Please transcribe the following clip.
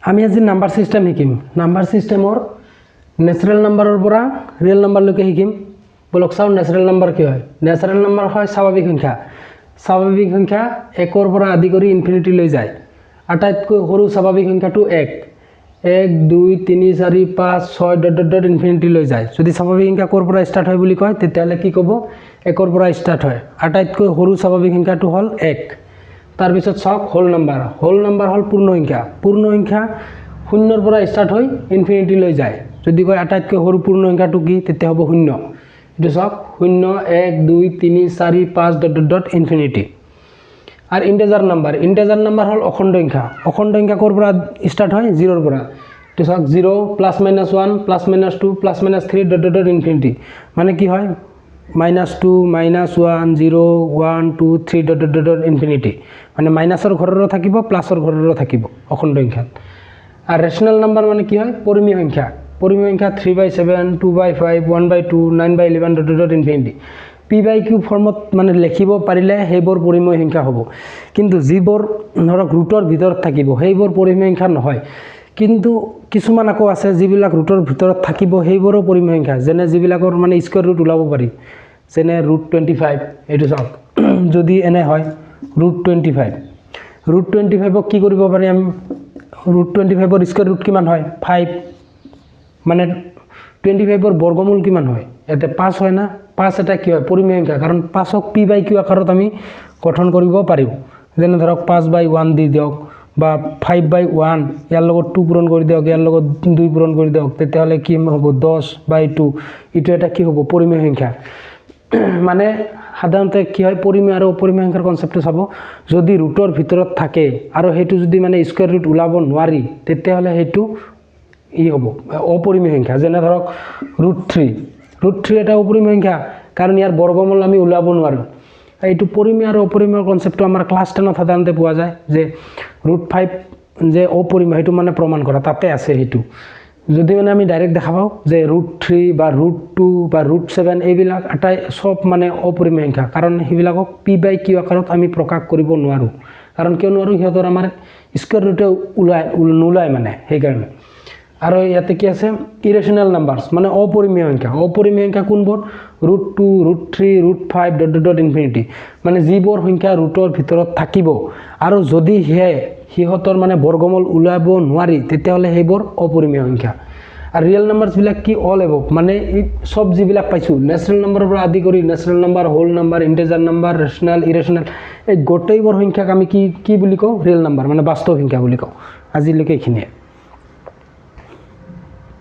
আমি আজি number system শিকিম। নাম্বাৰ সিস্টেমৰ ন্যাচাৰেল নাম্বাৰৰ পৰা ৰিয়েল নাম্বাৰলৈকে শিকিম। বলক চাও ন্যাচাৰেল নাম্বাৰ কি হয়। ন্যাচাৰেল নাম্বাৰ হয় স্বাভাৱিক সংখ্যা। স্বাভাৱিক সংখ্যা 1 পৰা আদি কৰি ইনফিনিটি লৈ যায়। আটাইতকৈ সৰু স্বাভাৱিক সংখ্যাটো 1 1 2 3 4 5 6 ডট ডট ডট ইনফিনিটি লৈ যায়। যদি স্বাভাৱিক সংখ্যা ক'ৰ পৰা ষ্টাৰ্ট হয় বুলি কয় তেতিয়াহ'লে কি ক'ব 1 পৰা ষ্টাৰ্ট হয়। আটাইতকৈ সৰু স্বাভাৱিক সংখ্যাটো হ'ল 1। তাৰ পিছত চাওক হোল নাম্বাৰ। হোল নাম্বাৰ হ'ল পূৰ্ণ সংখ্যা। পূৰ্ণ সংখ্যা 0 পৰা ষ্টাৰ্ট হৈ ইনফিনিটি লৈ যায়। যদি কয় আটাইতকৈ সৰু পূৰ্ণ সংখ্যাটো কি তেতিয়া হ'ব 0। এইটো চাওক 0 1 2 3 4 5 ডট ডট ডট ইনফিনিটি। আর ইন্টিজার নাম্বার হল অখণ্ড সংখ্যা। অখণ্ড সংখ্যা ক'ৰ পৰা ষ্টাৰ্ট হয় 0 পৰা। তো চাওক 0 plus minus 1 plus minus 2 plus minus 3 dot dot dot infinity. মানে কি হয় -2 -1 0 1 2 3 ডট ডট ডট ইনফিনিটি। মানে মাইনাসৰ ঘৰৰো থাকিব প্লাসৰ ঘৰৰো থাকিব অখণ্ড সংখ্যাত। আৰ ৰেচনেল নাম্বাৰ মানে কি হয় পৰিমেয় সংখ্যা। পৰিমেয় সংখ্যা 3/7 2/5 1/2 9/11 dot dot dot infinity. p/q ফৰ্মত মানে লিখিব পাৰিলে সেইবোৰ পৰিমেয় সংখ্যা হ'ব। কিন্তু যিবোৰ ধৰক ৰুটৰ ভিতৰত থাকিব সেইবোৰ পৰিমেয় সংখ্যা নহয়। কিন্তু কিছুমান আকৌ আছে যিবিলাক ৰুটৰ ভিতৰত থাকিব সেইবোৰো পৰিমেয় সংখ্যা। যেনে যিবিলাকৰ মানে স্কয়াৰ ৰুট ওলাব পাৰি। যেনে √25 এইটো চাওক যদি এনে হয় √25 √25ক কি কৰিব পাৰি আমি √25ৰ স্কয়াৰ ৰুট কিমান হয় 5 মানে 25ৰ বৰ্গমূল কিমান হয় এতে 5 হয় না 5 এটা কি হয় পৰিমেয় সংখ্যা। কাৰণ 5ক p/q আকাৰত আমি গঠন কৰিব পাৰিম। যেনে ধৰক 5/1 দি দিয়ক বা 5/1 ইয়াৰ লগত 2 পূৰণ কৰি দিয়ক ইয়াৰ লগত 2 পূৰণ কৰি দিয়ক তেতিয়াহ'লে কি হ'ব 10/2। এইটো এটা কি হ'ব পৰিমেয় সংখ্যা। মানে সাধাৰণতে কি হয় পৰিমেয় আৰু অপৰিমেয় সংখ্যাৰ কনচেপ্টটো চাব। যদি ৰুটৰ ভিতৰত থাকে আৰু সেইটো যদি মানে স্কয়াৰ ৰুট ওলাব নোৱাৰি তেতিয়াহ'লে সেইটো হ'ব অপৰিমেয় সংখ্যা। যেনে ধৰক √3 এটা অপৰিমেয় সংখ্যা কাৰণ ইয়াৰ বৰ্গমূল আমি ওলাব নোৱাৰোঁ। এইটো পৰিমেয় আৰু অপৰিমেয়ৰ কনচেপ্টটো আমাৰ ক্লাছ 10ত সাধাৰণতে পোৱা যায় যে √5 যে অপৰিমেয় সেইটো মানে প্ৰমাণ কৰা তাতে আছে। সেইটো যদি মানে আমি ডাইৰেক্ট দেখা পাওঁ যে √3 বা √2 বা √7 এইবিলাক আটাই সব মানে অপৰিমেয় সংখ্যা। কাৰণ সেইবিলাকক p/q আকাৰত আমি প্ৰকাশ কৰিব নোৱাৰোঁ। কাৰণ কিয় নোৱাৰোঁ সিহঁতৰ আমাৰ স্কয়াৰ ৰুটে নোলায় মানে সেইকাৰণে। আৰু ইয়াতে কি আছে ইৰেচনেল নাম্বাৰছ মানে অপৰিমেয় সংখ্যা। অপৰিমেয় সংখ্যা কোনবোৰ √2 √3 √5 ডট ডট ডট ইনফিনিটি। মানে যিবোৰ সংখ্যা ৰুটৰ ভিতৰত থাকিব আৰু যদি সিহঁতৰ মানে বৰ্গমূল ওলাব নোৱাৰি তেতিয়াহ'লে সেইবোৰ অপৰিমেয় সংখ্যা। আৰু ৰিয়েল নাম্বাৰছবিলাক কি অল এবভ মানে সব যিবিলাক পাইছোঁ ন্যাচাৰেল নাম্বাৰৰ পৰা আদি কৰি natural number whole number integer number rational irrational এই গোটেইবোৰ সংখ্যাক আমি কি বুলি কওঁ ৰিয়েল নাম্বাৰ মানে বাস্তৱ সংখ্যা বুলি কওঁ। আজিলৈকে এইখিনিয়ে।